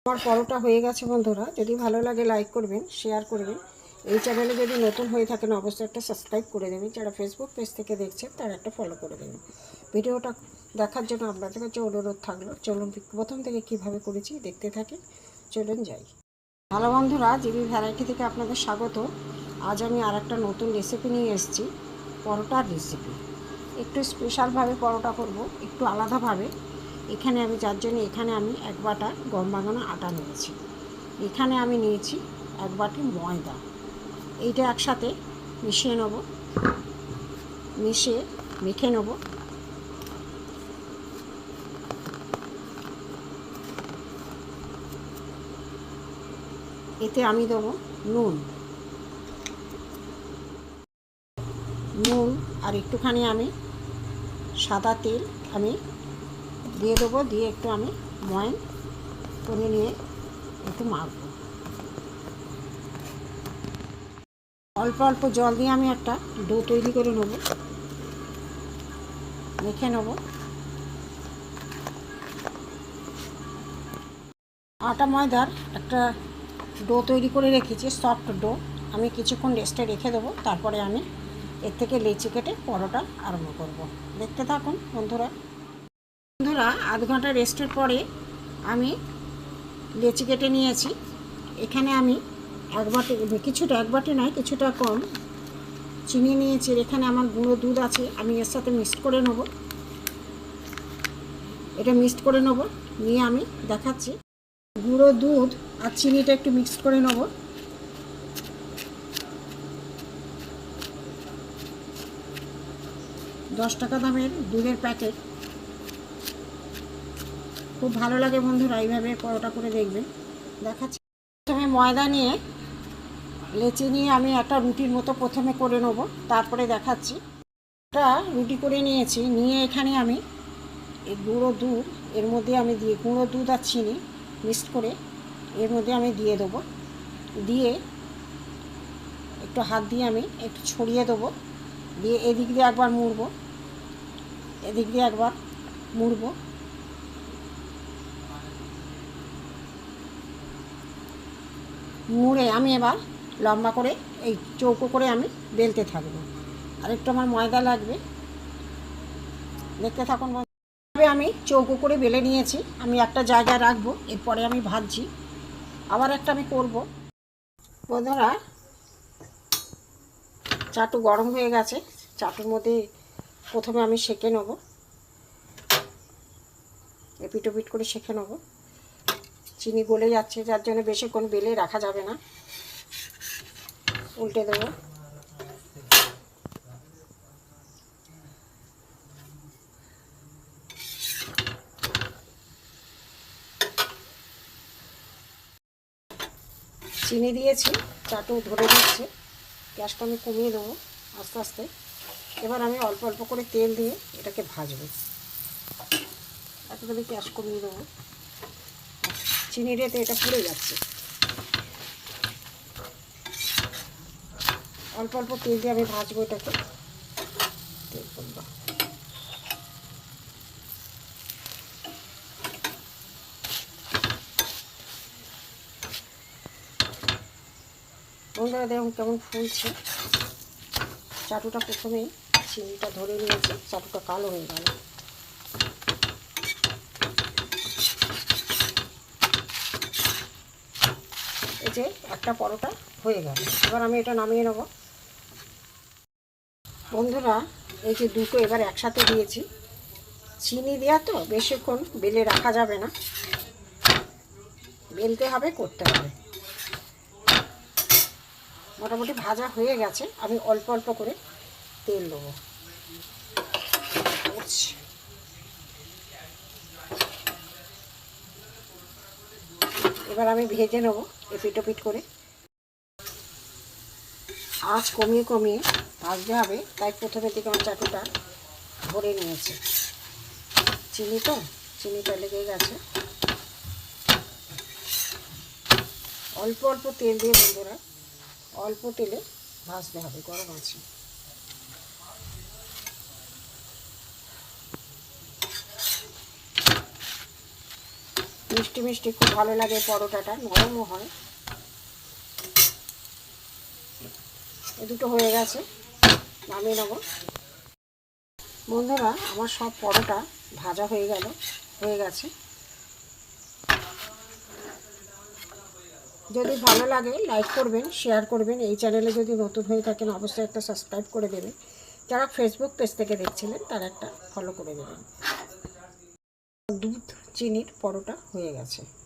আমার পরোটা হয়ে গেছে বন্ধুরা। যদি ভালো লাগে লাইক করবেন, শেয়ার করবেন। এই চ্যানেলে যদি নতুন হয়ে থাকেন অবশ্যই একটা সাবস্ক্রাইব করে দেবেন। যারা ফেসবুক পেজ থেকে দেখছেন তারা একটা ফলো করে দেবেন। ভিডিওটা দেখার জন্য আপনাদের কাছে অনুরোধ থাকলো। চলুন প্রথম থেকে কিভাবে করেছি দেখতে থাকি। চলুন যাই। ভালো বন্ধুরা, জিবি ভ্যারাইটি থেকে আপনাদের স্বাগত। আজ আমি আর একটা নতুন রেসিপি নিয়ে এসেছি, পরোটার রেসিপি। একটু স্পেশালভাবে পরোটা করব, একটু আলাদাভাবে। এখানে আমি যার জন্য এখানে আমি এক বাটা গম ভাঙানো আটা নিয়েছি। এখানে আমি নিয়েছি এক বাটি ময়দা। এইটা একসাথে মিশিয়ে নেব, মিশিয়ে মেখে নেব। এতে আমি দেবো নুন নুন আর একটুখানি আমি সাদা তেল আমি দিয়ে দেবো। দিয়ে একটু আমি ময়ান করে নিয়ে একটু মাখবো। অল্প অল্প জল দিয়ে আমি একটা ডো তৈরি করে নেব, মেখে নেব। আটা ময়দার একটা ডো তৈরি করে রেখেছি, সফট ডো। আমি কিছুক্ষণ রেস্টে রেখে দেবো, তারপরে আমি এর থেকে লেচি কেটে পরোটা আরম্ভ করব। দেখতে থাকুন বন্ধুরা। আধ ঘন্টা রেস্টের পরে আমি লেচি কেটে নিয়েছি। এখানে আমি এক বাটি নয়, কিছুটা কম চিনি নিয়েছি। এখানে আমার গুঁড়ো দুধ আছে, আমি এর সাথে মিক্সড করে নেব। এটা মিক্সড করে নেব, নিয়ে আমি দেখাচ্ছি। গুঁড়ো দুধ আর চিনিটা একটু মিক্সড করে নেব। $10 দামের দুধের প্যাকেট। খুব ভালো লাগে বন্ধুরা, এইভাবে পরোটা করে দেখবেন। দেখাচ্ছি। প্রথমে ময়দা নিয়ে লেচি নিয়ে আমি একটা রুটির মতো প্রথমে করে নেব, তারপরে দেখাচ্ছি। একটা রুটি করে নিয়েছি, নিয়ে এখানে আমি এই গুঁড়ো দুধ এর মধ্যে আমি দিয়ে, গুঁড়ো দুধ আর চিনি মিক্সড করে এর মধ্যে আমি দিয়ে দেবো। দিয়ে একটু হাত দিয়ে আমি একটু ছড়িয়ে দেবো। দিয়ে এদিক দিয়ে একবার মুড়বো, এদিক দিয়ে একবার মুড়বো। মুড়ে আমি এবার লম্বা করে এই চৌকো করে আমি বেলতে থাকবো। আর একটু আমার ময়দা লাগবে, দেখতে থাকুন। আমি চৌকো করে বেলে নিয়েছি, আমি একটা জায়গায় রাখবো। এরপরে আমি ভাজছি, আবার একটা আমি করব। বন্ধুরা, চাটু গরম হয়ে গেছে। চাটুর মধ্যে প্রথমে আমি সেঁকে নেব, এপিট ওপিট করে সেঁকে নেব। চিনি গলে যাচ্ছে, যার জন্য বেশিক্ষণ বেলে রাখা যাবে না। উল্টে দেবো। চিনি দিয়েছি, চাটু ধরে দিচ্ছে। গ্যাসটা আমি কমিয়ে দেবো আস্তে আস্তে। এবার আমি অল্প অল্প করে তেল দিয়ে এটাকে ভাজবো। এতগুলো গ্যাস কমিয়ে দেবো। চিনি রেতে এটা পুড়ে যাচ্ছে। অল্প অল্প তেল দিয়ে আমি ভাজবো এটাকে। তেল করবো। বন্ধুরা দেখুন কেমন ফুলছে। চাটুটা প্রথমেই চিনিটা ধরে নিয়েছি, চাটুটা কালো হয়ে গেল। এই যে একটা পরোটা হয়ে গেল, এবার আমি এটা নামিয়ে নেব। বন্ধুরা, এই যে দুটো এবার একসাথে দিয়েছি। চিনি দেওয়া তো বেশিক্ষণ বেলে রাখা যাবে না, বেলতে হবে, করতে হবে। মোটামুটি ভাজা হয়ে গেছে, আমি অল্প অল্প করে তেল দেবো। এবার আমি ভেজে নেবো এপিট ওপিট করে। আঁচ কমিয়ে কমিয়ে ভাজতে হবে, তাই প্রথমের দিকে আমার চাটুটা ভরে নিয়েছে। চিনিটা লেগে গেছে। অল্প অল্প তেল দিয়ে বন্ধুরা, অল্প তেলে ভাজতে হবে, গরম আছে। মিষ্টি মিষ্টি খুব ভালো লাগে, পরোটাটা নরমও হয়। এ দুটো হয়ে গেছে, নামিয়ে নেব। বন্ধুরা, আমার সব পরোটা ভাজা হয়ে গেছে। যদি ভালো লাগে লাইক করবেন, শেয়ার করবেন। এই চ্যানেলে যদি নতুন হয়ে থাকেন অবশ্যই একটা সাবস্ক্রাইব করে দেবেন। যারা ফেসবুক পেজ থেকে দেখছিলেন তারা একটা ফলো করে দেবেন। দুধ চিনির পরোটা হয়ে গেছে।